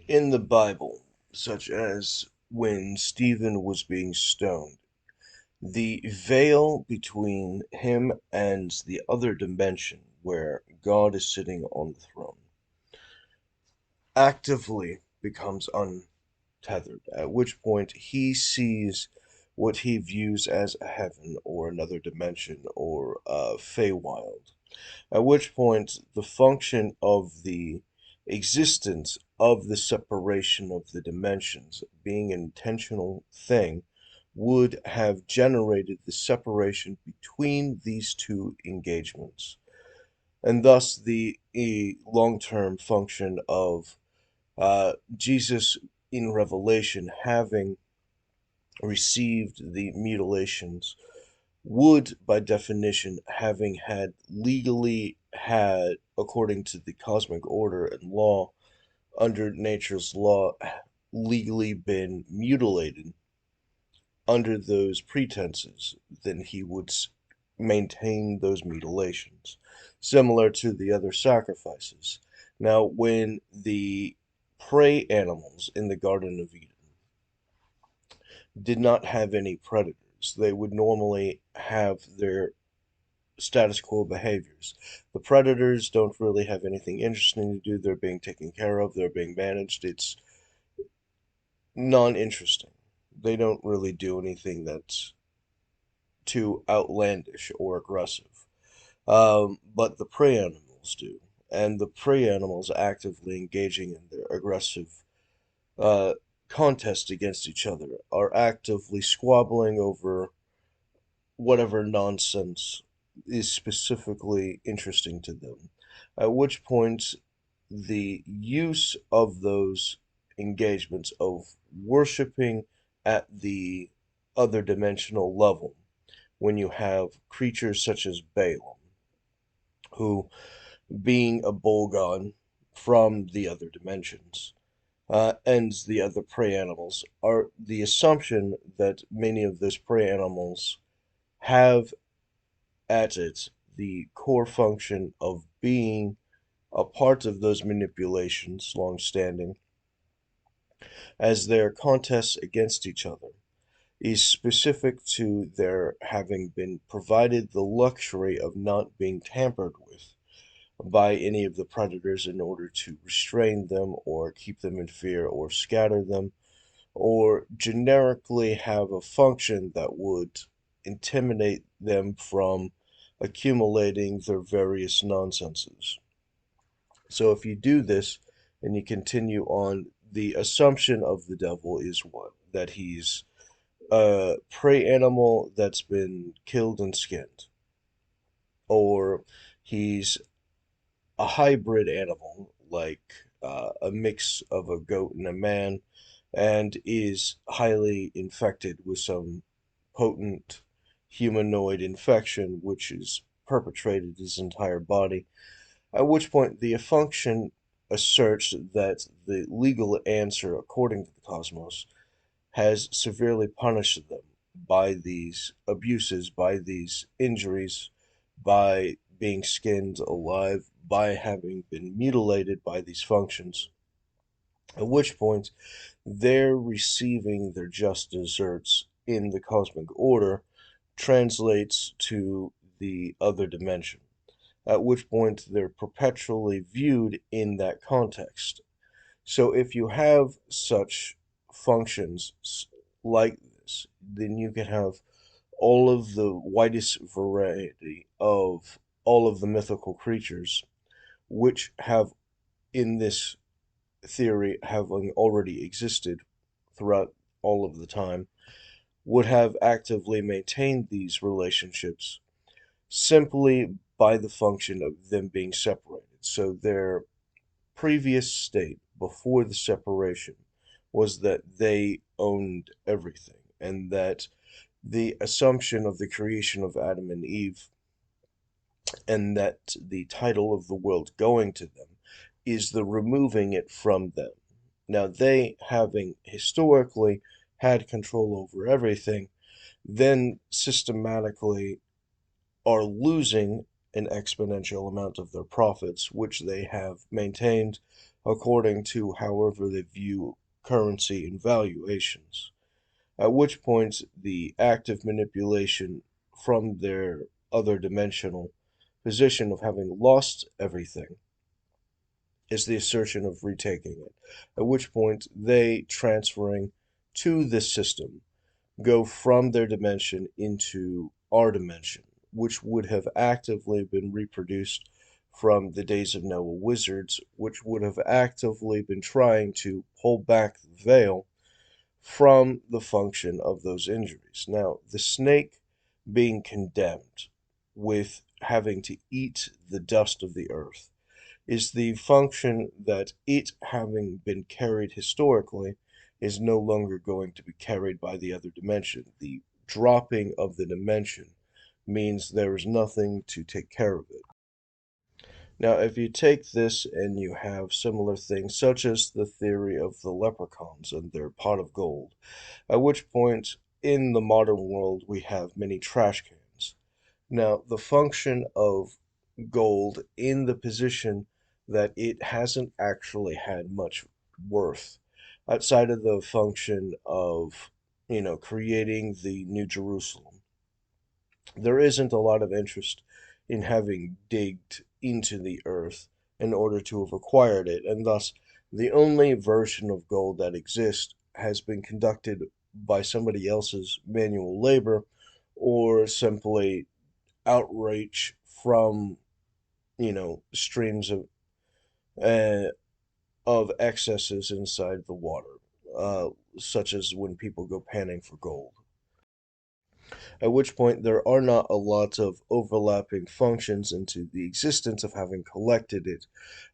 In the Bible, such as when Stephen was being stoned, the veil between him and the other dimension where God is sitting on the throne actively becomes untethered, at which point he sees what he views as a heaven or another dimension or Feywild. At which point the function of the existence of the separation of the dimensions being an intentional thing would have generated the separation between these two engagements, and thus the long-term function of Jesus in Revelation having received the mutilations would, by definition, having had legally had, according to the cosmic order and law, under nature's law, legally been mutilated under those pretenses, then he would maintain those mutilations, similar to the other sacrifices. Now, when the prey animals in the Garden of Eden did not have any predators, they would normally have their status quo behaviors. The predators don't really have anything interesting to do. They're being taken care of, they're being managed. It's non-interesting. They don't really do anything that's too outlandish or aggressive. But the prey animals do. And the prey animals actively engaging in their aggressive uh, contest against each other are actively squabbling over whatever nonsense is specifically interesting to them. At which point, the use of those engagements of worshiping at the other dimensional level, when you have creatures such as Balaam, who, being a bull god from the other dimensions, and the other prey animals, are the assumption that many of those prey animals have at it the core function of being a part of those manipulations long standing, as their contests against each other is specific to their having been provided the luxury of not being tampered with by any of the predators in order to restrain them or keep them in fear or scatter them, or generically have a function that would intimidate them from accumulating their various nonsenses. So if you do this and you continue on, the assumption of the devil is what? That he's a prey animal that's been killed and skinned, or he's a hybrid animal, like a mix of a goat and a man, and is highly infected with some potent humanoid infection, which is perpetrated his entire body. At which point, the function asserts that the legal answer, according to the cosmos, has severely punished them by these abuses, by these injuries, by being skinned alive, by having been mutilated by these functions. At which point, they're receiving their just deserts in the cosmic order translates to the other dimension, at which point they're perpetually viewed in that context. So if you have such functions like this, then you can have all of the widest variety of all of the mythical creatures, which have, in this theory, having already existed throughout all of the time, would have actively maintained these relationships simply by the function of them being separated. So their previous state before the separation was that they owned everything, and that the assumption of the creation of Adam and Eve, and that the title of the world going to them, is the removing it from them. Now, they, having historically had control over everything, then systematically are losing an exponential amount of their profits, which they have maintained according to however they view currency and valuations, at which point the active manipulation from their other dimensional position of having lost everything is the assertion of retaking it, at which point they transferring to this system go from their dimension into our dimension, which would have actively been reproduced from the days of Noah wizards, which would have actively been trying to pull back the veil from the function of those injuries. Now, the snake being condemned with having to eat the dust of the earth is the function that it, having been carried historically, is no longer going to be carried by the other dimension. The dropping of the dimension means there is nothing to take care of it. Now, if you take this and you have similar things, such as the theory of the leprechauns and their pot of gold, at which point in the modern world we have many trash cans. Now, the function of gold in the position that it hasn't actually had much worth outside of the function of, creating the New Jerusalem. There isn't a lot of interest in having digged into the earth in order to have acquired it, and thus the only version of gold that exists has been conducted by somebody else's manual labor or simply outreach from streams uh, of excesses inside the water, uh, such as when people go panning for gold. At which point there are not a lot of overlapping functions into the existence of having collected it,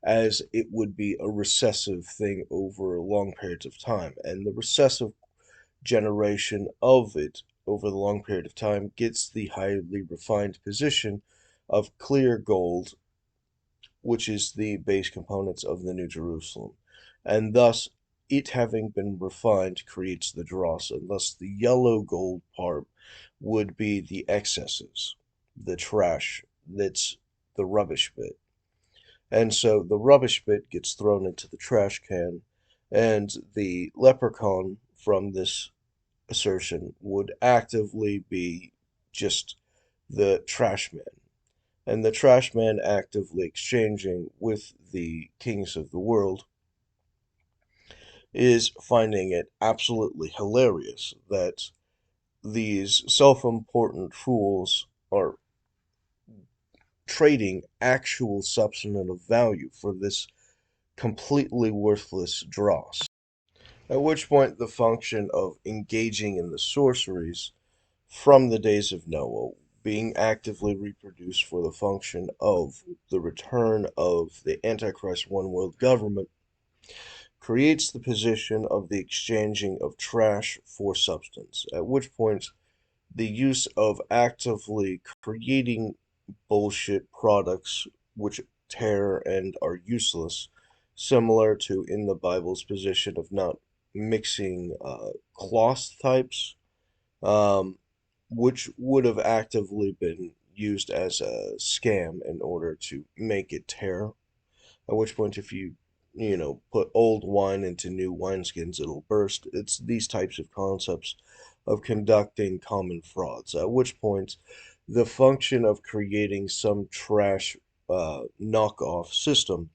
as it would be a recessive thing over long periods of time, and the recessive generation of it over the long period of time gets the highly refined position of clear gold, which is the base components of the New Jerusalem. And thus, it having been refined creates the dross, and thus the yellow gold part would be the excesses, the trash, that's the rubbish bit. And so the rubbish bit gets thrown into the trash can, and the leprechaun from this assertion would actively be just the trash man, and the trash man actively exchanging with the kings of the world is finding it absolutely hilarious that these self-important fools are trading actual substantive value for this completely worthless dross. At which point the function of engaging in the sorceries from the days of Noah being actively reproduced for the function of the return of the Antichrist one world government creates the position of the exchanging of trash for substance, at which point the use of actively creating bullshit products which tear and are useless, similar to in the Bible's position of not mixing cloth types, um, which would have actively been used as a scam in order to make it tear. At which point, if you put old wine into new wineskins, it'll burst. It's these types of concepts of conducting common frauds. At which point, the function of creating some trash knockoff system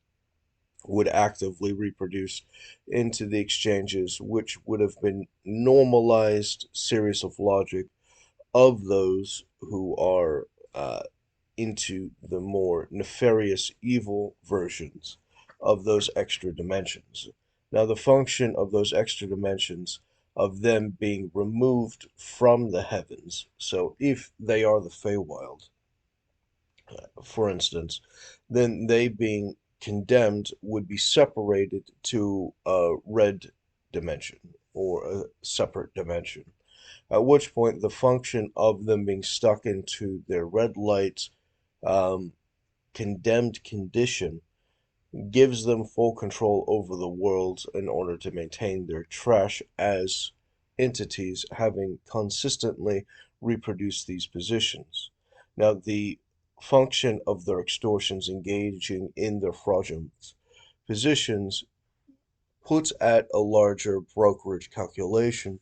would actively reproduce into the exchanges, which would have been normalized series of logic of those who are into the more nefarious evil versions of those extra dimensions. Now, the function of those extra dimensions of them being removed from the heavens, so if they are the Feywild, for instance, then they being condemned would be separated to a red dimension or a separate dimension. At which point, the function of them being stuck into their red light um, condemned condition gives them full control over the world in order to maintain their trash as entities having consistently reproduced these positions. Now, the function of their extortions engaging in their fraudulent positions puts at a larger brokerage calculation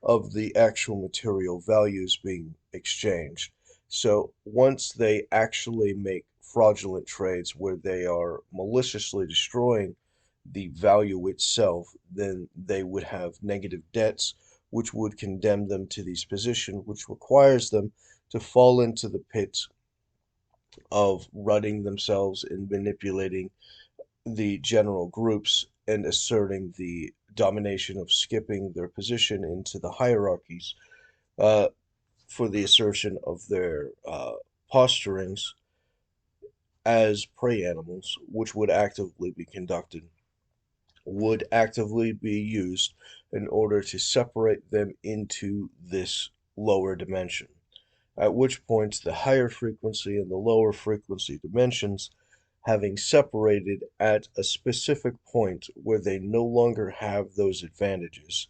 of the actual material values being exchanged. So once they actually make fraudulent trades where they are maliciously destroying the value itself, then they would have negative debts, which would condemn them to this position, which requires them to fall into the pit of running themselves and manipulating the general groups and asserting the domination of skipping their position into the hierarchies uh, for the assertion of their posturings as prey animals, which would actively be used in order to separate them into this lower dimension. At which point the higher frequency and the lower frequency dimensions, having separated at a specific point where they no longer have those advantages,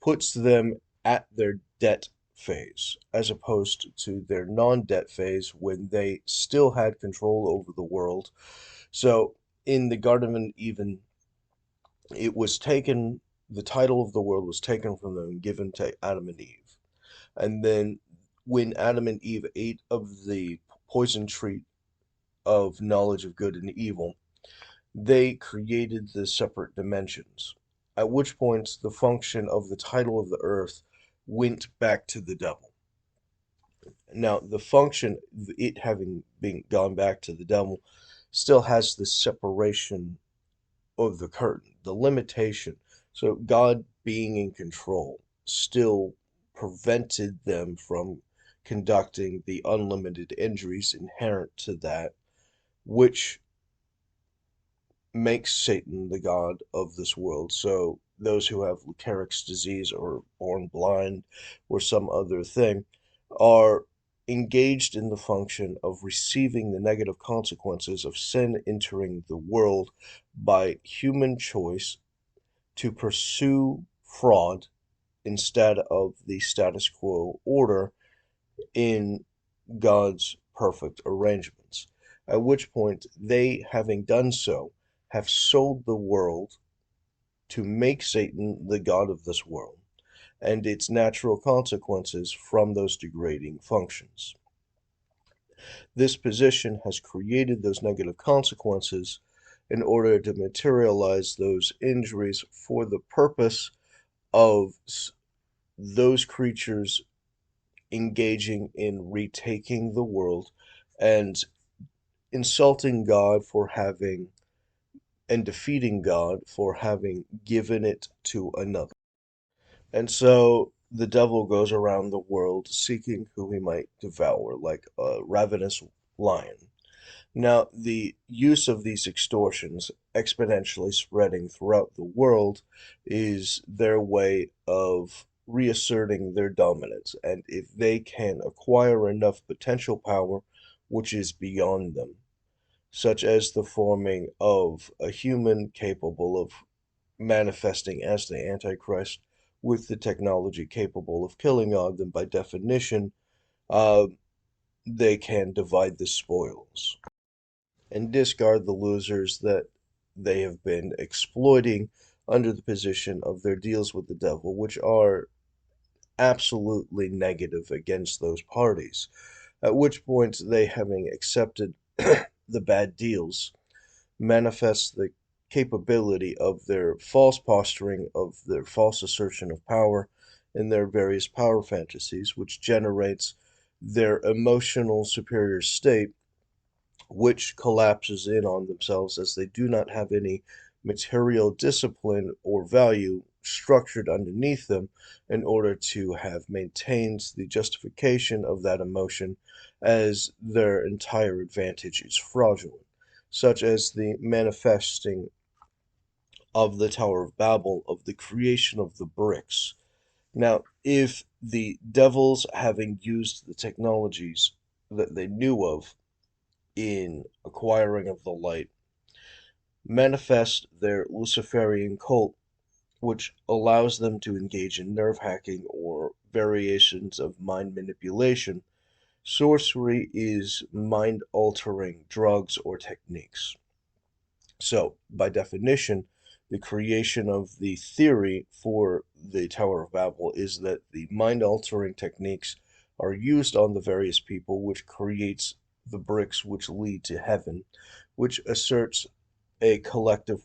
puts them at their debt phase, as opposed to their non-debt phase when they still had control over the world. So in the Garden of Eden, it was taken, the title of the world was taken from them and given to Adam and Eve. And then when Adam and Eve ate of the poison tree of knowledge of good and evil, they created the separate dimensions. At which point the function of the title of the earth went back to the devil. Now, the function, it having been gone back to the devil, still has the separation of the curtain, the limitation. So, God being in control still prevented them from conducting the unlimited injuries inherent to that, which makes Satan the god of this world. So those who have Carrick's disease or born blind or some other thing are engaged in the function of receiving the negative consequences of sin entering the world by human choice to pursue fraud instead of the status quo order in God's perfect arrangements. At which point, they, having done so, have sold the world to make Satan the God of this world and its natural consequences from those degrading functions. This position has created those negative consequences in order to materialize those injuries for the purpose of those creatures engaging in retaking the world and insulting God for having and defeating God for having given it to another. And so the devil goes around the world seeking who he might devour, like a ravenous lion. Now, the use of these extortions exponentially spreading throughout the world is their way of reasserting their dominance. And if they can acquire enough potential power, which is beyond them, such as the forming of a human capable of manifesting as the Antichrist with the technology capable of killing God, then by definition, uh, they can divide the spoils and discard the losers that they have been exploiting under the position of their deals with the devil, which are absolutely negative against those parties. At which point, they, having accepted the bad deals, manifest the capability of their false posturing, of their false assertion of power in their various power fantasies, which generates their emotional superior state, which collapses in on themselves as they do not have any material discipline or value structured underneath them in order to have maintained the justification of that emotion, as their entire advantage is fraudulent, such as the manifesting of the Tower of Babel, of the creation of the bricks. Now, if the devils, having used the technologies that they knew of in acquiring of the light, manifest their Luciferian cult, which allows them to engage in nerve hacking or variations of mind manipulation, sorcery is mind altering drugs or techniques. So, by definition, the creation of the theory for the Tower of Babel is that the mind-altering techniques are used on the various people, which creates the bricks which lead to heaven, which asserts a collective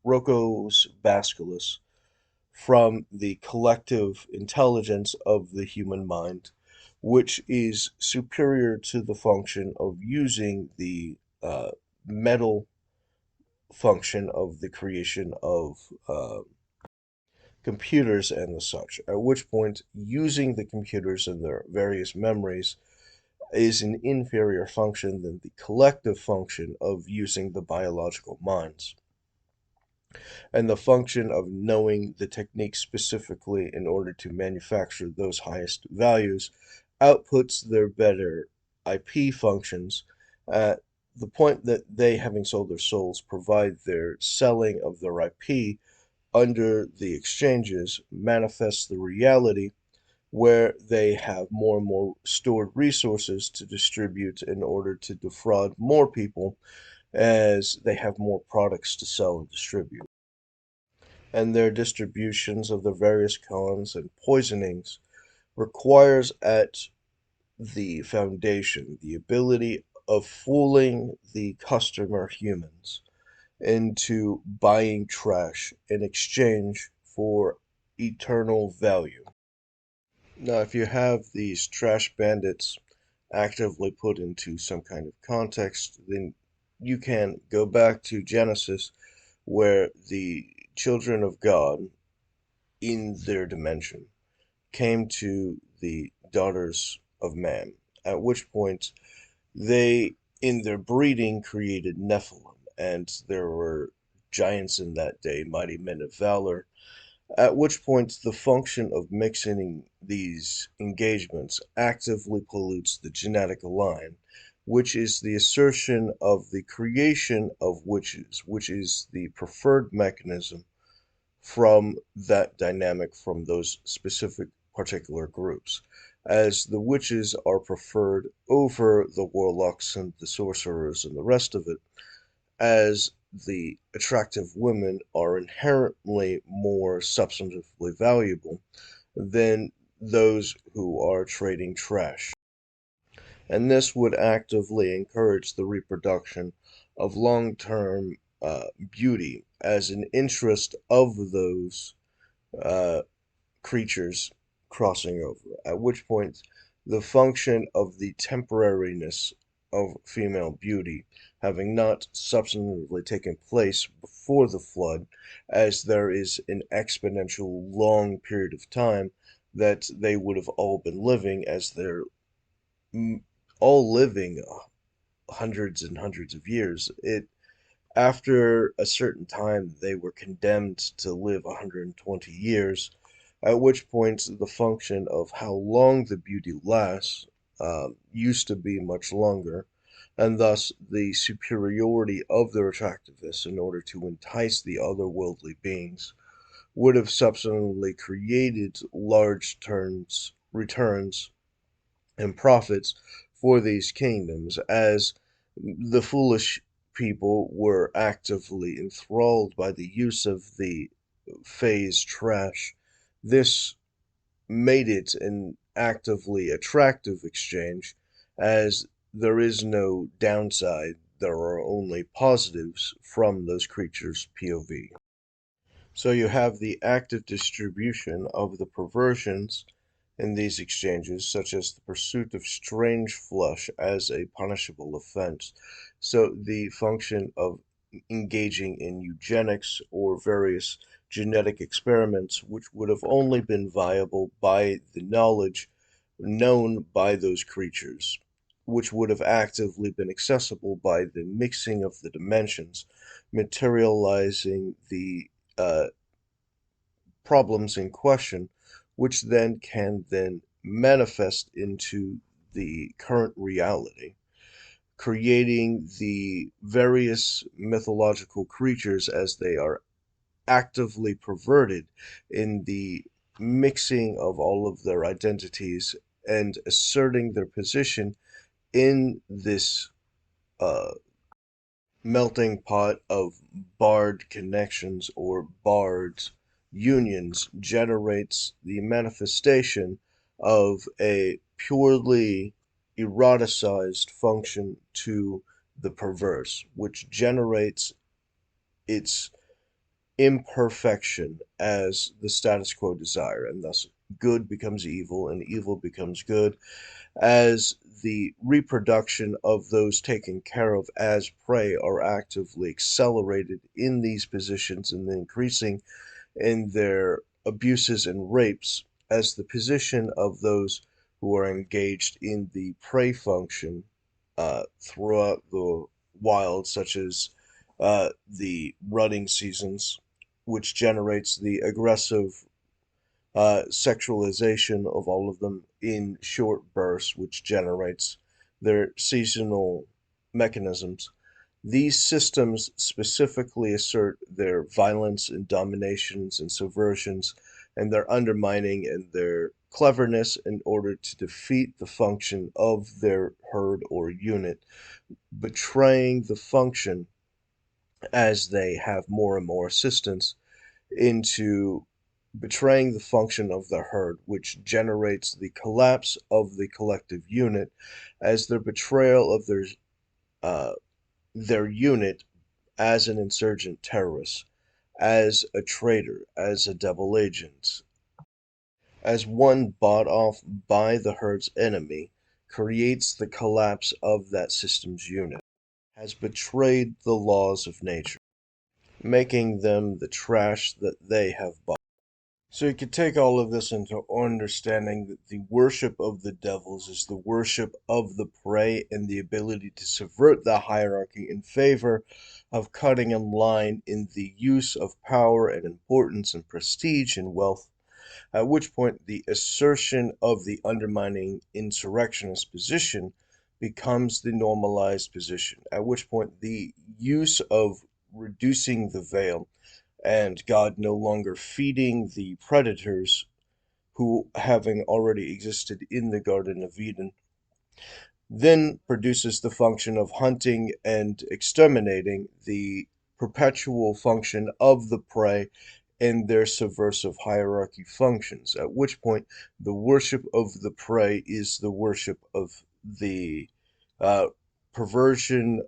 Rocco's Basculus from the collective intelligence of the human mind, which is superior to the function of using the metal function of the creation of computers and the such, at which point using the computers and their various memories is an inferior function than the collective function of using the biological minds. And the function of knowing the technique specifically in order to manufacture those highest values outputs their better IP functions at the point that they, having sold their souls, provide their selling of their IP under the exchanges manifests the reality where they have more and more stored resources to distribute in order to defraud more people as they have more products to sell and distribute. And their distributions of the various cons and poisonings requires at the foundation the ability of fooling the customer humans into buying trash in exchange for eternal value. Now, if you have these trash bandits actively put into some kind of context, then you can go back to Genesis, where the children of God in their dimension came to the daughters of man, at which point they, in their breeding, created Nephilim, and there were giants in that day, mighty men of valor, at which point the function of mixing these engagements actively pollutes the genetic line, which is the assertion of the creation of witches, which is the preferred mechanism from that dynamic from those specific particular groups, as the witches are preferred over the warlocks and the sorcerers and the rest of it, as the attractive women are inherently more substantively valuable than those who are trading trash. And this would actively encourage the reproduction of long-term beauty as an interest of those uh, creatures crossing over, at which point the function of the temporariness of female beauty having not substantively taken place before the flood, as there is an exponential long period of time that they would have all been living as they're all living hundreds and hundreds of years. It After a certain time, they were condemned to live 120 years, at which point the function of how long the beauty lasts used to be much longer, and thus the superiority of their attractiveness in order to entice the otherworldly beings would have subsequently created large returns and profits for these kingdoms, as the foolish people were actively enthralled by the use of the phase trash. This made it an actively attractive exchange, as there is no downside, there are only positives from those creatures' POV. So you have the active distribution of the perversions in these exchanges, such as the pursuit of strange flesh as a punishable offense. So the function of engaging in eugenics or various genetic experiments, which would have only been viable by the knowledge known by those creatures, which would have actively been accessible by the mixing of the dimensions, materializing the uh, problems in question, which then can then manifest into the current reality, creating the various mythological creatures as they are actively perverted in the mixing of all of their identities and asserting their position in this uh, melting pot of barred connections or barred unions generates the manifestation of a purely eroticized function to the perverse, which generates its imperfection as the status quo desire, and thus good becomes evil and evil becomes good as the reproduction of those taken care of as prey are actively accelerated in these positions and increasing in their abuses and rapes as the position of those who are engaged in the prey function throughout the wild, such as the rutting seasons, which generates the aggressive sexualization of all of them in short bursts, which generates their seasonal mechanisms. These systems specifically assert their violence and dominations and subversions and their undermining and their cleverness in order to defeat the function of their herd or unit, betraying the function as they have more and more assistance into betraying the function of the herd, which generates the collapse of the collective unit as their betrayal of uh, their unit as an insurgent terrorist, as a traitor, as a double agent, as one bought off by the herd's enemy, creates the collapse of that system's unit, has betrayed the laws of nature, making them the trash that they have bought. So you could take all of this into understanding that the worship of the devils is the worship of the prey and the ability to subvert the hierarchy in favor of cutting a line in the use of power and importance and prestige and wealth, at which point the assertion of the undermining insurrectionist position becomes the normalized position, at which point the use of reducing the veil and God no longer feeding the predators who, having already existed in the Garden of Eden, then produces the function of hunting and exterminating the perpetual function of the prey and their subversive hierarchy functions, at which point the worship of the prey is the worship of the uh, perversion,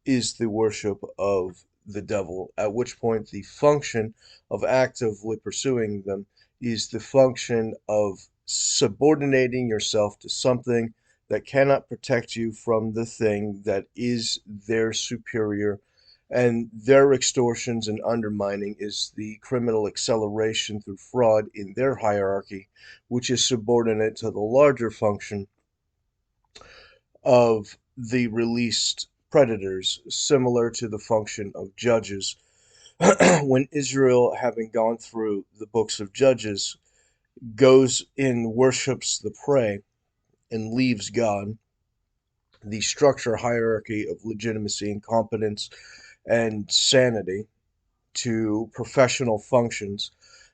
is the worship of the devil, at which point the function of actively pursuing them is the function of subordinating yourself to something that cannot protect you from the thing that is their superior, and their extortions and undermining is the criminal acceleration through fraud in their hierarchy, which is subordinate to the larger function of the released predators, similar to the function of judges. When Israel, having gone through the books of Judges, goes in, worships the prey, and leaves God, the structure hierarchy of legitimacy and competence and sanity to professional functions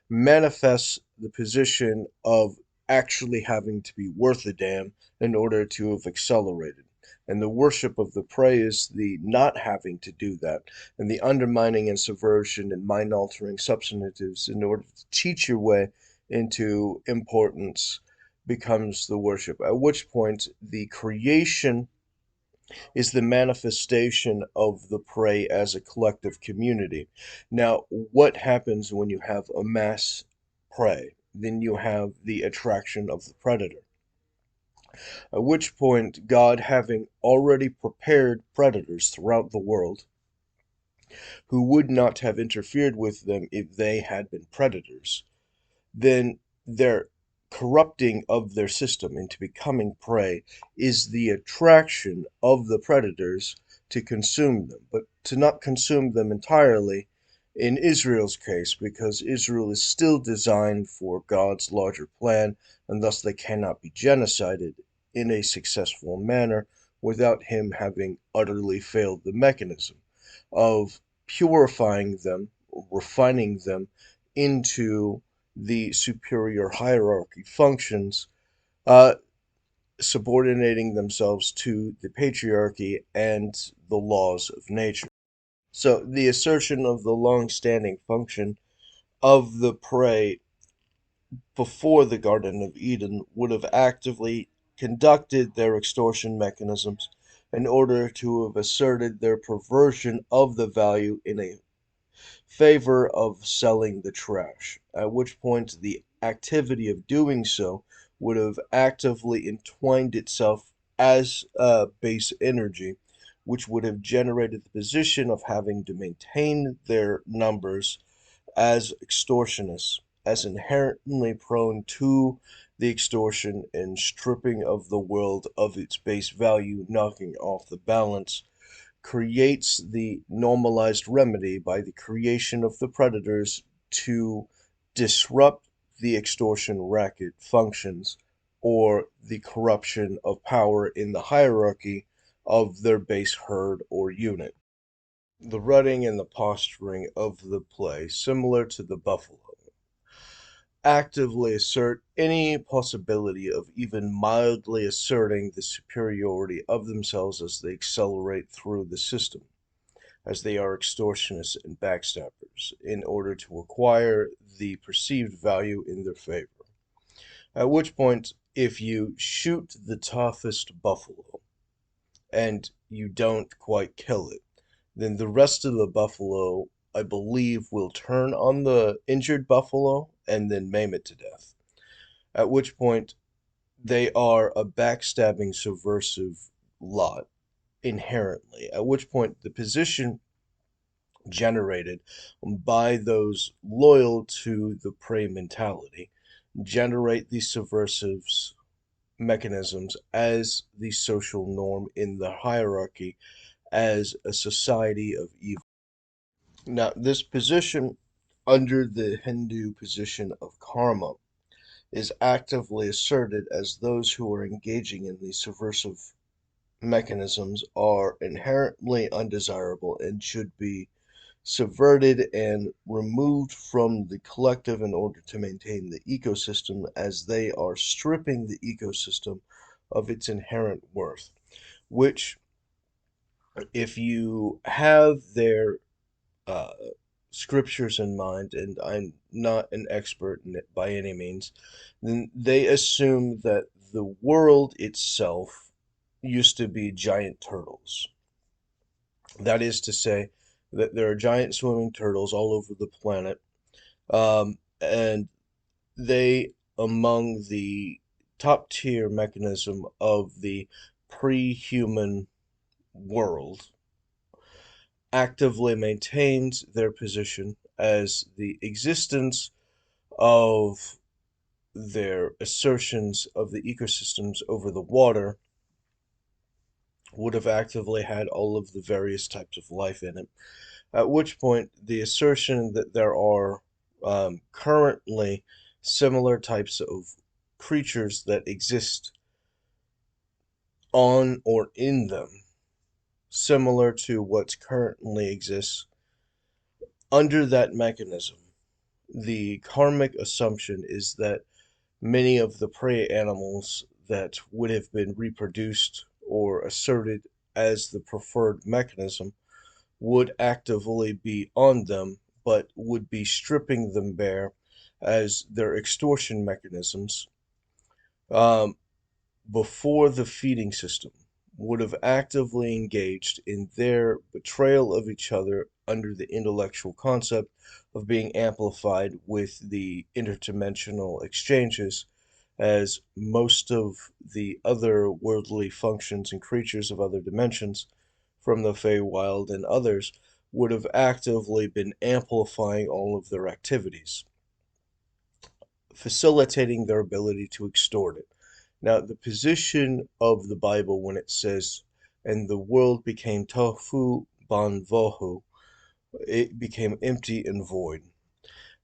manifests the position of actually having to be worth a damn in order to have accelerated. And the worship of the prey is the not having to do that, and the undermining and subversion and mind altering substantives in order to cheat your way into importance becomes the worship. At which point, the creation is the manifestation of the prey as a collective community. Now, what happens when you have a mass prey? Then you have the attraction of the predator. At which point, God, having already prepared predators throughout the world who would not have interfered with them if they had been predators, then their corrupting of their system into becoming prey is the attraction of the predators to consume them, but to not consume them entirely in Israel's case, because Israel is still designed for God's larger plan, and thus they cannot be genocided in a successful manner without him having utterly failed the mechanism of purifying them, refining them into the superior hierarchy functions, uh, subordinating themselves to the patriarchy and the laws of nature. So the assertion of the long-standing function of the prey before the Garden of Eden would have actively conducted their extortion mechanisms in order to have asserted their perversion of the value in a favor of selling the trash, at which point the activity of doing so would have actively entwined itself as base energy, which would have generated the position of having to maintain their numbers as extortionists, as inherently prone to the extortion and stripping of the world of its base value, knocking off the balance, creates the normalized remedy by the creation of the predators to disrupt the extortion racket functions or the corruption of power in the hierarchy of their base herd or unit. The rutting and the posturing of the play, similar to the buffalo, actively assert any possibility of even mildly asserting the superiority of themselves as they accelerate through the system, as they are extortionists and backstabbers, in order to acquire the perceived value in their favor. At which point, if you shoot the toughest buffalo and you don't quite kill it, then the rest of the buffalo, I believe, will turn on the injured buffalo and then maim it to death. At which point, they are a backstabbing, subversive lot inherently. At which point, the position generated by those loyal to the prey mentality generate these subversives mechanisms as the social norm in the hierarchy, as a society of evil. Now, this position under the Hindu position of karma is actively asserted as those who are engaging in these subversive mechanisms are inherently undesirable and should be subverted and removed from the collective in order to maintain the ecosystem, as they are stripping the ecosystem of its inherent worth, which, if you have their uh, scriptures in mind, and I'm not an expert in it by any means, then they assume that the world itself used to be giant turtles. That is to say, that there are giant swimming turtles all over the planet, and they, among the top tier mechanism of the pre-human world, actively maintains their position as the existence of their assertions of the ecosystems over the water would have actively had all of the various types of life in it. At which point, the assertion that there are currently similar types of creatures that exist on or in them, similar to what currently exists under that mechanism. The karmic assumption is that many of the prey animals that would have been reproduced or asserted as the preferred mechanism would actively be on them, but would be stripping them bare as their extortion mechanisms, um, before the feeding system would have actively engaged in their betrayal of each other under the intellectual concept of being amplified with the interdimensional exchanges, as most of the other worldly functions and creatures of other dimensions, from the Feywild and others, would have actively been amplifying all of their activities, facilitating their ability to extort it. Now, the position of the Bible when it says, and the world became tohu bonvohu, it became empty and void.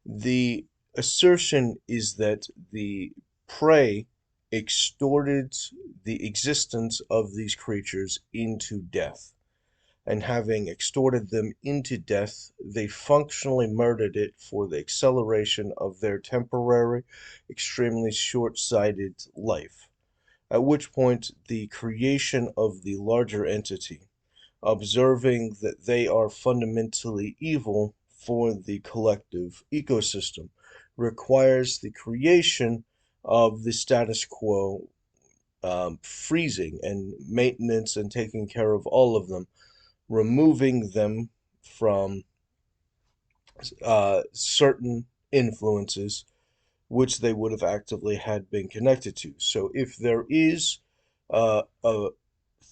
The assertion is that the prey extorted the existence of these creatures into death, and having extorted them into death, they functionally murdered it for the acceleration of their temporary, extremely short-sighted life. At which point, the creation of the larger entity observing that they are fundamentally evil for the collective ecosystem, requires the creation of the status quo, freezing and maintenance and taking care of all of them, removing them from certain influences which they would have actively had been connected to. So if there is a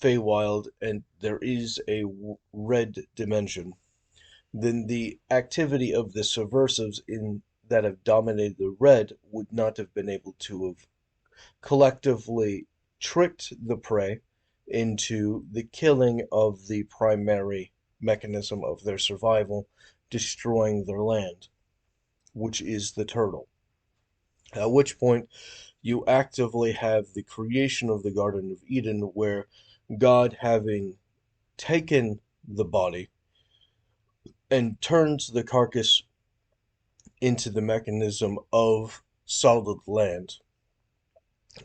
Feywild and there is a red dimension, then the activity of the subversives in that have dominated the red would not have been able to have collectively tricked the prey into the killing of the primary mechanism of their survival, destroying their land, which is the turtle. At which point, you actively have the creation of the Garden of Eden, where God, having taken the body and turns the carcass into the mechanism of solid land,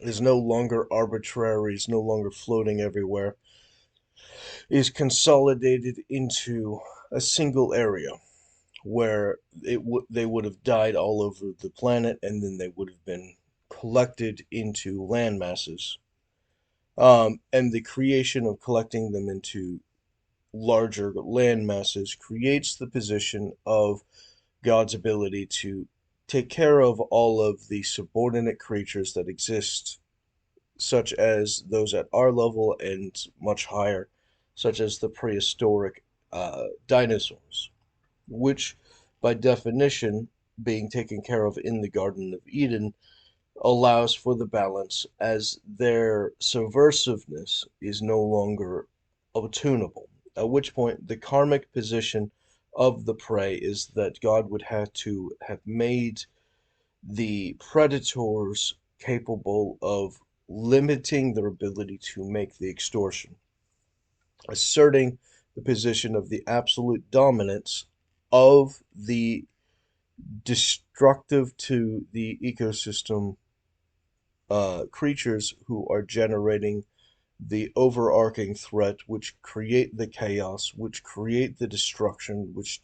is no longer arbitrary, is no longer floating everywhere, is consolidated into a single area where they would have died all over the planet, and then they would have been collected into land masses. And the creation of collecting them into larger land masses creates the position of God's ability to take care of all of the subordinate creatures that exist, such as those at our level and much higher, such as the prehistoric dinosaurs, which, by definition, being taken care of in the Garden of Eden, allows for the balance, as their subversiveness is no longer attunable. At which point, the karmic position of the prey is that God would have to have made the predators capable of limiting their ability to make the extortion, asserting the position of the absolute dominance of the destructive to the ecosystem creatures who are generating the overarching threat, which create the chaos, which create the destruction, which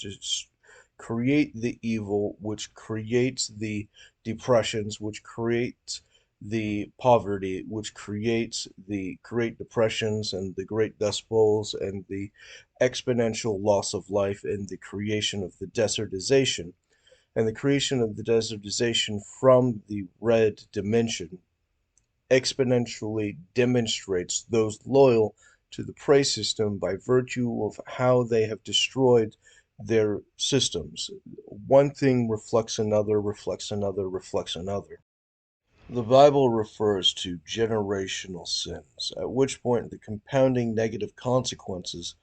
create the evil, which creates the depressions, which create the poverty, which creates the Great Depressions and the Great Dust Bowls and the exponential loss of life and the creation of the desertization. And the creation of the desertization from the red dimension exponentially demonstrates those loyal to the prey system by virtue of how they have destroyed their systems. One thing reflects another, reflects another, reflects another. The Bible refers to generational sins, at which point the compounding negative consequences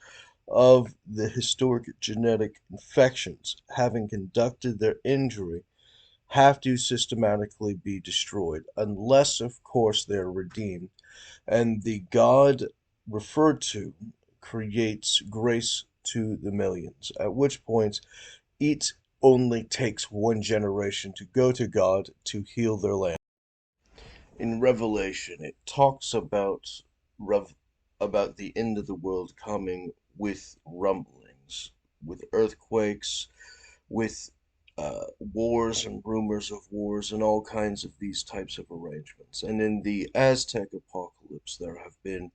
of the historic genetic infections having conducted their injury have to systematically be destroyed, unless, of course, they're redeemed. And the God referred to creates grace to the millions, at which point it only takes one generation to go to God to heal their land. In Revelation, it talks about the end of the world coming with rumblings, with earthquakes, with wars and rumors of wars and all kinds of these types of arrangements. And in the Aztec apocalypse, there have been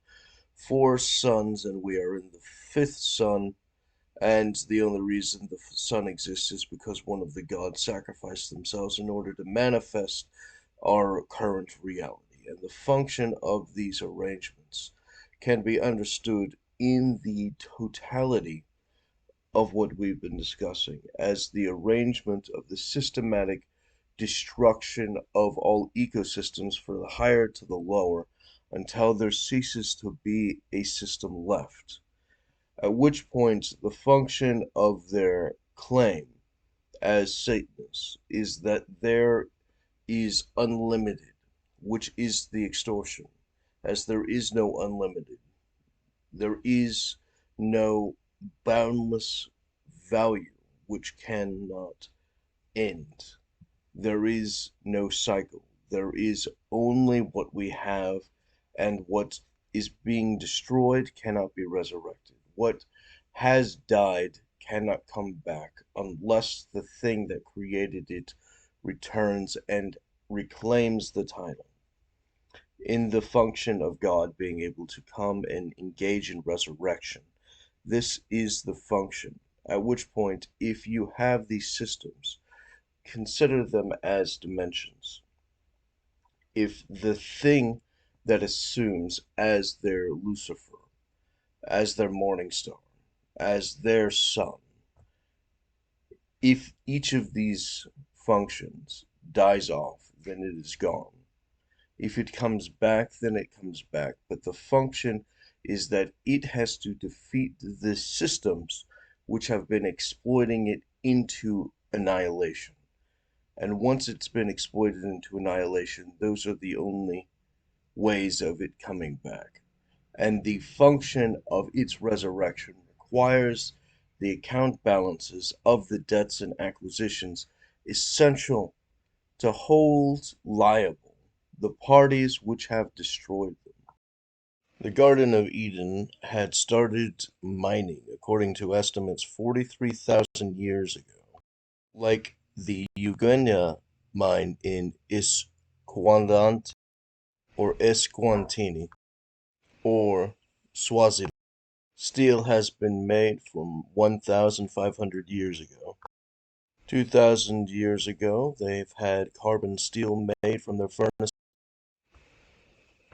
four suns, and we are in the fifth sun. And the only reason the sun exists is because one of the gods sacrificed themselves in order to manifest our current reality. And the function of these arrangements can be understood in the totality of what we've been discussing as the arrangement of the systematic destruction of all ecosystems from the higher to the lower until there ceases to be a system left. At which point, the function of their claim as Satanists is that there is unlimited, which is the extortion, as there is no unlimited. There is no boundless value which cannot end. There is no cycle. There is only what we have, and what is being destroyed cannot be resurrected. What has died cannot come back unless the thing that created it returns and reclaims the title. In the function of God being able to come and engage in resurrection, this is the function. At which point, if you have these systems, consider them as dimensions. If the thing that assumes as their Lucifer, as their morning star, as their sun, if each of these functions dies off, then it is gone. If it comes back, then it comes back. But the function is that it has to defeat the systems which have been exploiting it into annihilation. And once it's been exploited into annihilation, those are the only ways of it coming back. And the function of its resurrection requires the account balances of the debts and acquisitions essential to hold liable the parties which have destroyed them. The Garden of Eden had started mining, according to estimates, 43,000 years ago. Like the Uganda mine in Esquandant or Esquantini or Swaziland, steel has been made from 1,500 years ago. 2,000 years ago, they've had carbon steel made from their furnace